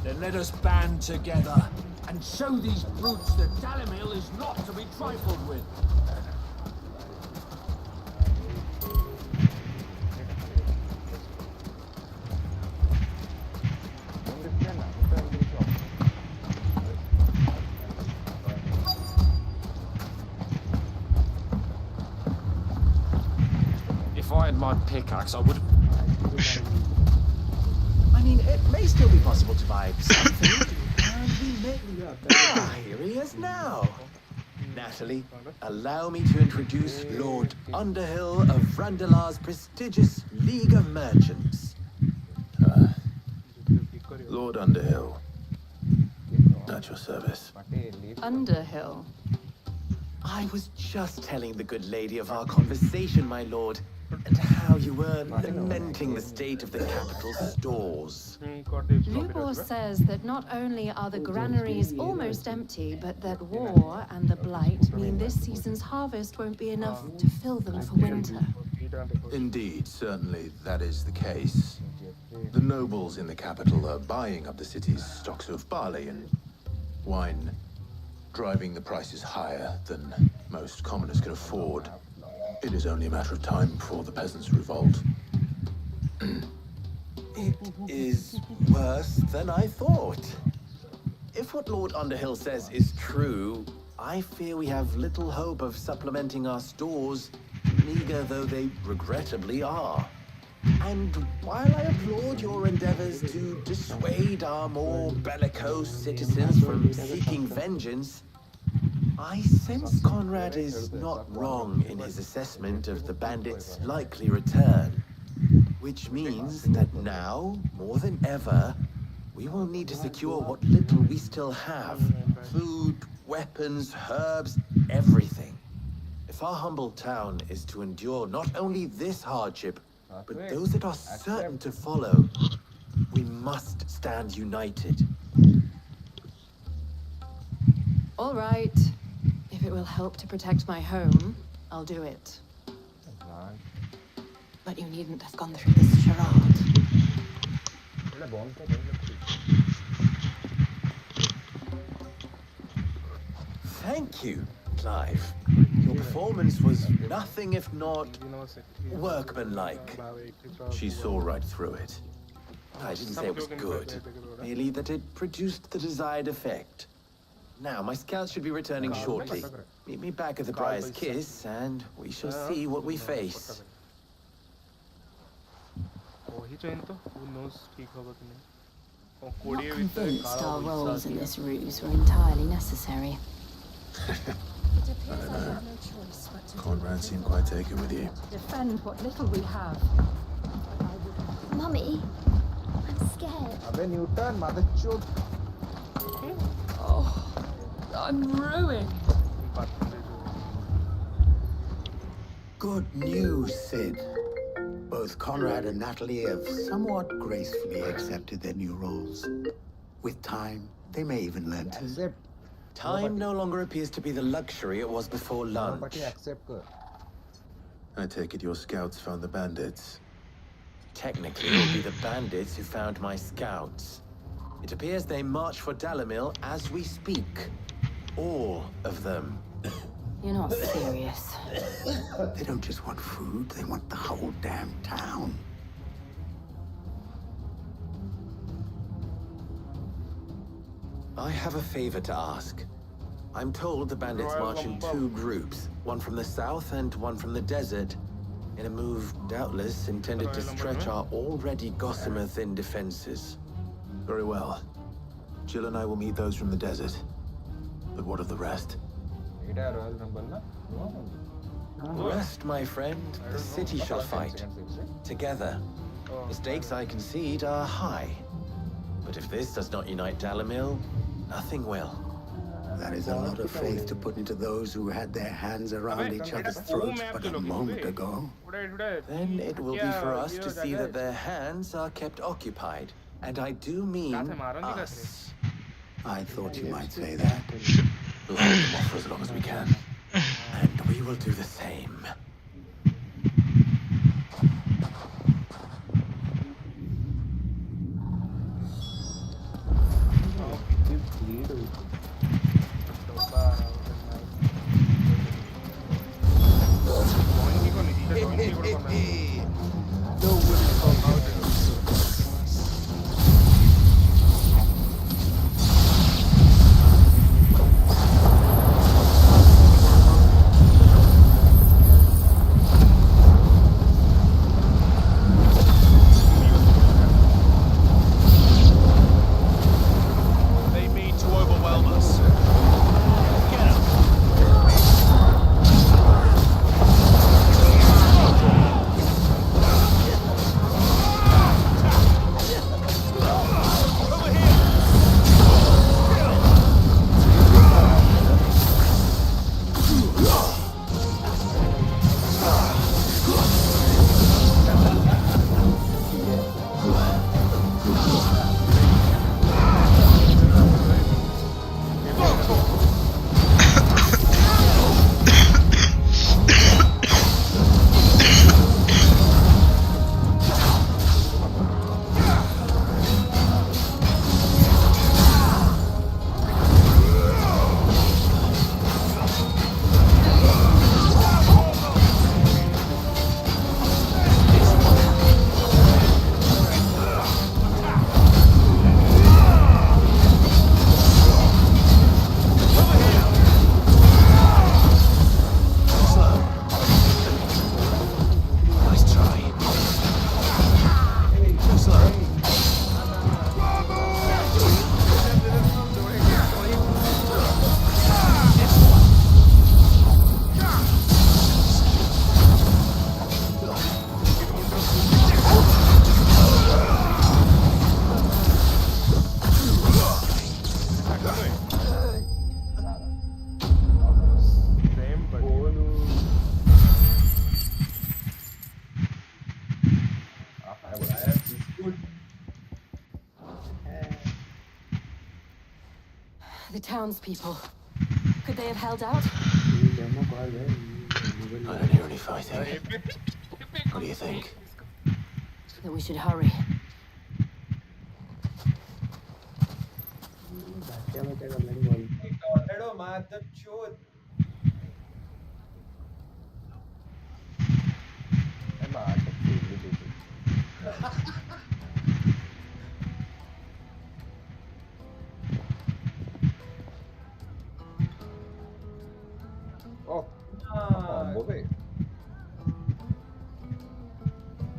Then let us band together and show these brutes that Dalimil is not to be trifled with. If I had my pickaxe, I would. I mean, it may still be possible to buy something. And we may... Ah, here he is now. Natalie, allow me to introduce Lord Underhill of Randalar's prestigious League of Merchants. Lord Underhill. At your service. Underhill. I was just telling the good lady of our conversation, my lord, and how you were lamenting the state of the capital's stores. Lubor says that not only are the granaries almost empty, but that war and the blight mean this season's harvest won't be enough to fill them for winter. Indeed, certainly that is the case. The nobles in the capital are buying up the city's stocks of barley and wine, driving the prices higher than most commoners can afford. It is only a matter of time before the peasants revolt. It is worse than I thought. If what Lord Underhill says is true, I fear we have little hope of supplementing our stores, meager though they regrettably are. And while I applaud your endeavors to dissuade our more bellicose citizens from seeking vengeance, I sense Conrad is not wrong in his assessment of the bandits' likely return. Which means that now, more than ever, we will need to secure what little we still have. Food, weapons, herbs, everything. If our humble town is to endure not only this hardship, but those that are certain to follow, we must stand united. All right. If it will help to protect my home, I'll do it. But you needn't have gone through this charade. Thank you, Clive. Your performance was nothing if not workmanlike. She saw right through it. I didn't say it was good, merely that it produced the desired effect. Now, my scouts should be returning shortly. Meet me back at the Briar's Kiss, and we shall see what we face. Not convinced our roles in this ruse were entirely necessary. I don't know. Conrad seemed quite taken with you. Defend what little we have. Mummy, I'm scared. अबे Newton मदद चोद. Oh, I'm ruined. Good news, Sid. Both Conrad and Natalie have somewhat gracefully accepted their new roles. With time, they may even learn to... Time no longer appears to be the luxury it was before lunch. I take it your scouts found the bandits. Technically, it would be the bandits who found my scouts. It appears they march for Dalimil as we speak. All of them. You're not serious. They don't just want food, they want the whole damn town. I have a favor to ask. I'm told the bandits march in two groups, one from the south and one from the desert, in a move doubtless intended to stretch our already gossamer-thin defenses. Very well. Jill and I will meet those from the desert. But what of the rest? Rest, my friend. The city shall fight. Together. The stakes, I concede, are high. But if this does not unite Dalimil, nothing will. That is a lot of faith to put into those who had their hands around each other's throats but a moment ago. Then it will be for us to see that their hands are kept occupied. And I do mean us. I thought you might say that. We'll hold them off for as long as we can. And we will do the same. The townspeople. Could they have held out? I don't hear any fighting. What do you think? That we should hurry.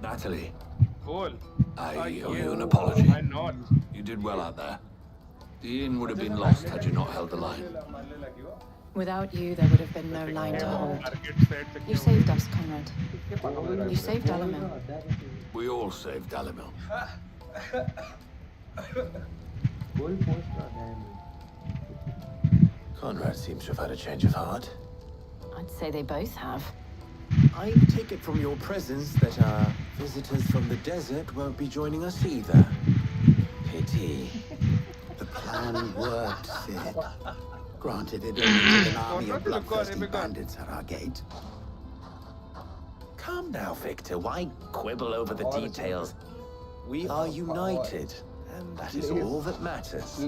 Natalie, Cool. I owe you an apology. Why not? You did well out there. The inn would have been lost had you not held the line. Without you, there would have been no line to hold. You saved us, Conrad. You saved Dalimil. We all saved Dalimil. Conrad seems to have had a change of heart. I'd say they both have. I take it from your presence that our visitors from the desert won't be joining us either. Pity. The plan worked, Sid. Granted, it only took an army of bloodthirsty bandits at our gate. Calm now, Victor. Why quibble over the details? We are united, and that is all that matters.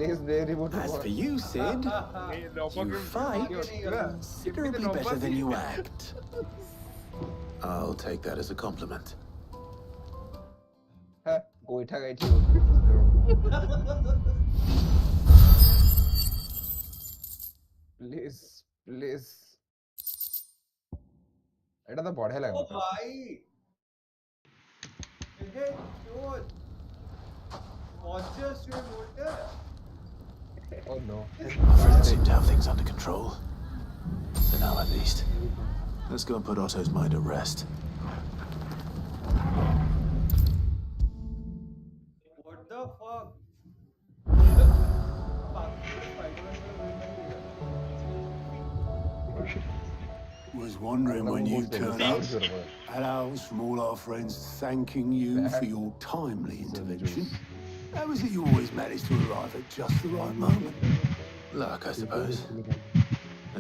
As for you, Sid, you fight considerably better than you act. I'll take that as a compliment. Please. এটা তো বড় লাগে ভাই এহে চোদ Watches your motor. Oh no. Fred seemed to have things under control. For now, at least. Let's go and put Otto's mind at rest. What the fuck? Was wondering when you'd turn up. Hellos from all our friends thanking you for your timely intervention. How is it you always manage to arrive at just the right moment? Luck, I suppose.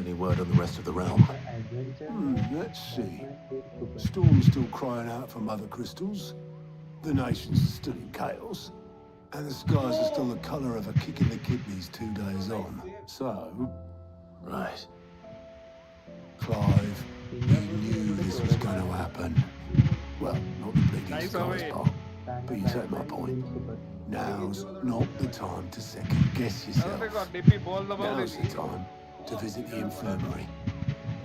Any word on the rest of the realm? Let's see. Storm's still crying out for mother crystals. The nation's still in chaos. And the skies are still the colour of a kick in the kidneys 2 days on. So... Right. Clive, you knew this was going to happen. Well, not the bleeding skies part, but you take my point. Now's not the time to second-guess yourself. Now's the time to visit the infirmary.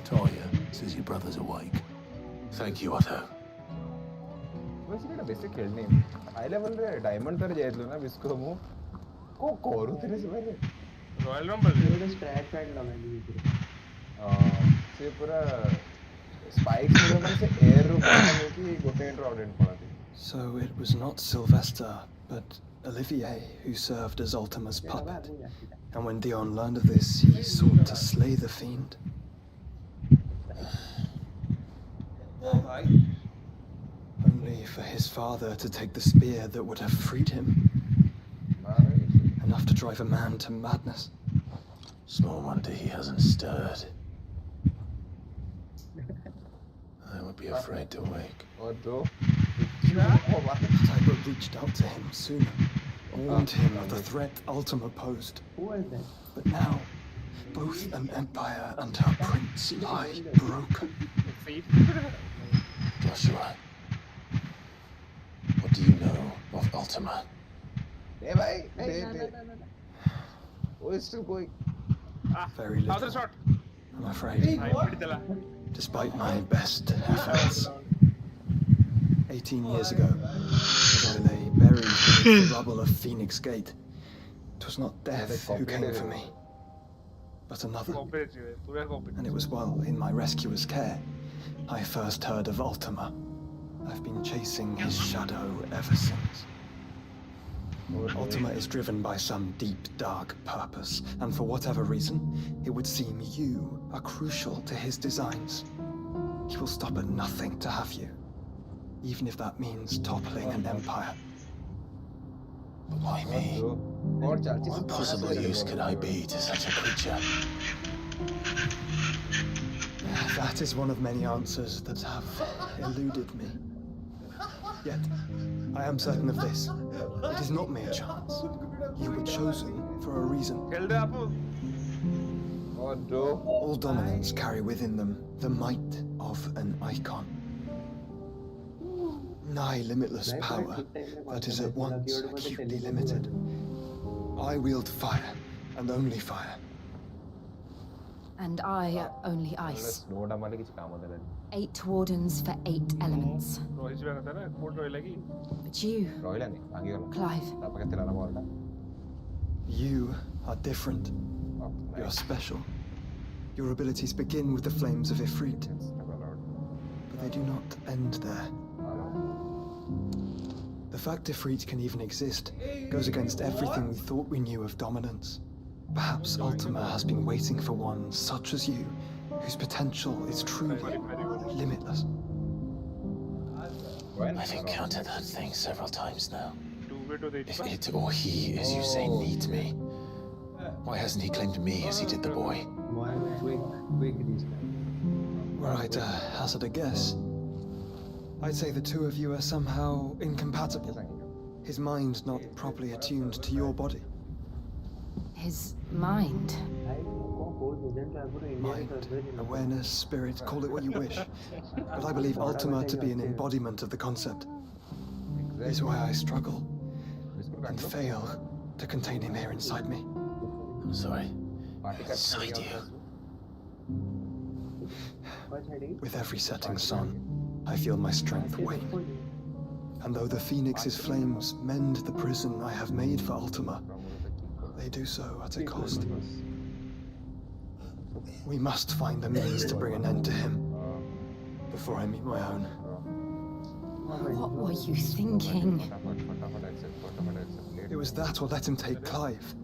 Talia says your brother's awake. Thank you, Otto. What's it a basic name? High level diamond tar jayidlo na bisko mu. Ko koru thile se mere. Royal Rumble. ये scratch pad लगाएंगे इधर से पूरा spikes में से air रुकने की गोटे इंट्रोडेंट पड़ा थी. So it was not Sylvester, but Olivier who served as Ultima's puppet. And when Dion learned of this, he sought to slay the fiend. Only for his father to take the spear that would have freed him. Enough to drive a man to madness. Small wonder he hasn't stirred. I would be afraid to wake. Had I but reached out to him sooner, warned him of the threat Ultima posed. But now, both an empire and her prince lie broken. Joshua, what do you know of Ultima? Hey, bhai. Hey. Oh, it's still going. Very little, I'm afraid. Despite my best efforts. 18 years ago, as I lay buried beneath the rubble of Phoenix Gate, it was not death who came for me, but another. And it was while in my rescuer's care I first heard of Ultima. I've been chasing his shadow ever since. Ultima is driven by some deep, dark purpose, and for whatever reason, it would seem you are crucial to his designs. He will stop at nothing to have you. even if that means toppling an empire. But why me? What possible use could I be to such a creature? That is one of many answers that have eluded me. Yet, I am certain of this. It is not mere chance. You were chosen for a reason. All dominants carry within them the might of an icon. Nigh limitless power that is at once acutely limited. I wield fire, and only fire. And I only ice. 8 wardens for 8 elements. But you, Clive, you are different. You're special. Your abilities begin with the flames of Ifrit, but they do not end there. The fact Ifrit can even exist goes against everything we thought we knew of dominance. Perhaps Ultima has been waiting for one such as you, whose potential is truly limitless. I've encountered that thing several times now. If it or he, as you say, needs me, why hasn't he claimed me as he did the boy? Were I to hazard a guess, I'd say the two of you are somehow incompatible. His mind not properly attuned to your body. his mind. Mind, awareness, spirit, call it what you wish. But I believe Ultima to be an embodiment of the concept. Is why I struggle and fail to contain him here inside me. I'm sorry. Inside you. With every setting sun, I feel my strength wane. And though the Phoenix's flames mend the prison I have made for Ultima, they do so at a cost. We must find a means to bring an end to him before I meet my own. What were you thinking? It was that or let him take Clive.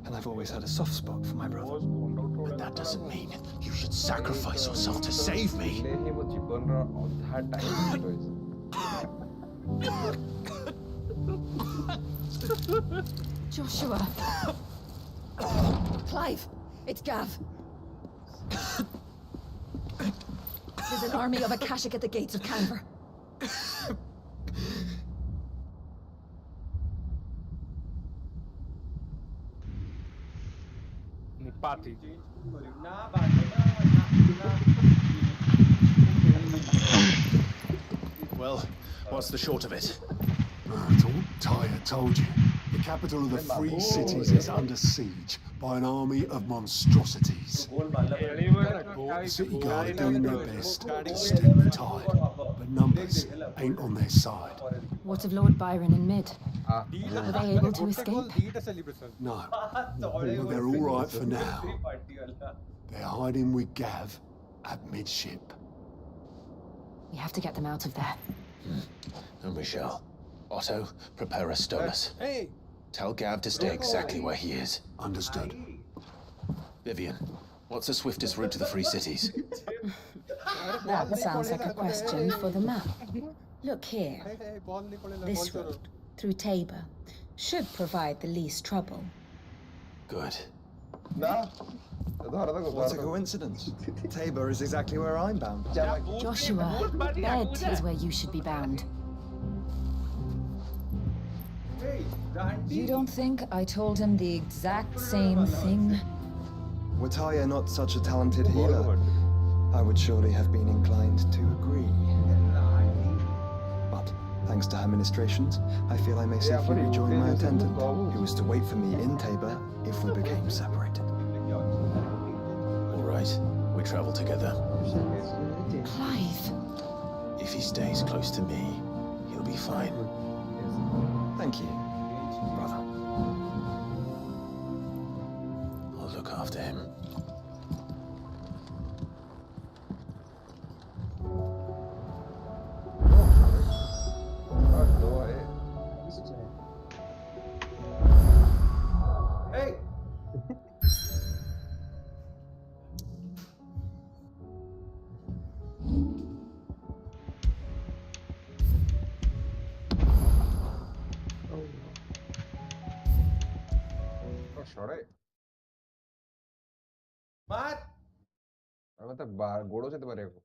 And I've always had a soft spot for my brother. But that doesn't mean you should sacrifice yourself to save me. Joshua. Clive, it's Gav. There's an army of Akashic at the gates of Canver. Well, what's the short of it? Tyre told you. The capital of the Free Cities is under siege by an army of monstrosities. The city guard are doing their best to stem the tide, but numbers ain't on their side. What of Lord Byron and Mid? Were they able to escape? No, but they're all right for now. They're hiding with Gav at midship. We have to get them out of there. And we shall. Otto, prepare a Stolas. Hey! Tell Gav to stay exactly where he is. Understood. Vivian, what's the swiftest route to the Free Cities? That sounds like a question for the map. Look here. This road, through Tabor, should provide the least trouble. Good. What a coincidence. Tabor is exactly where I'm bound. Joshua, Bed is where you should be bound. You don't think I told him the exact same thing? Were Tyre not such a talented healer, I would surely have been inclined to agree. But, thanks to her ministrations, I feel I may safely rejoin my attendant, who was to wait for me in Tabor if we became separated. All right, we travel together. Clive. If he stays close to me, he'll be fine. Thank you, brother. I'll look after him. Hey! छोड़े मार मतलब बाहर गोड़ों से तो मरे को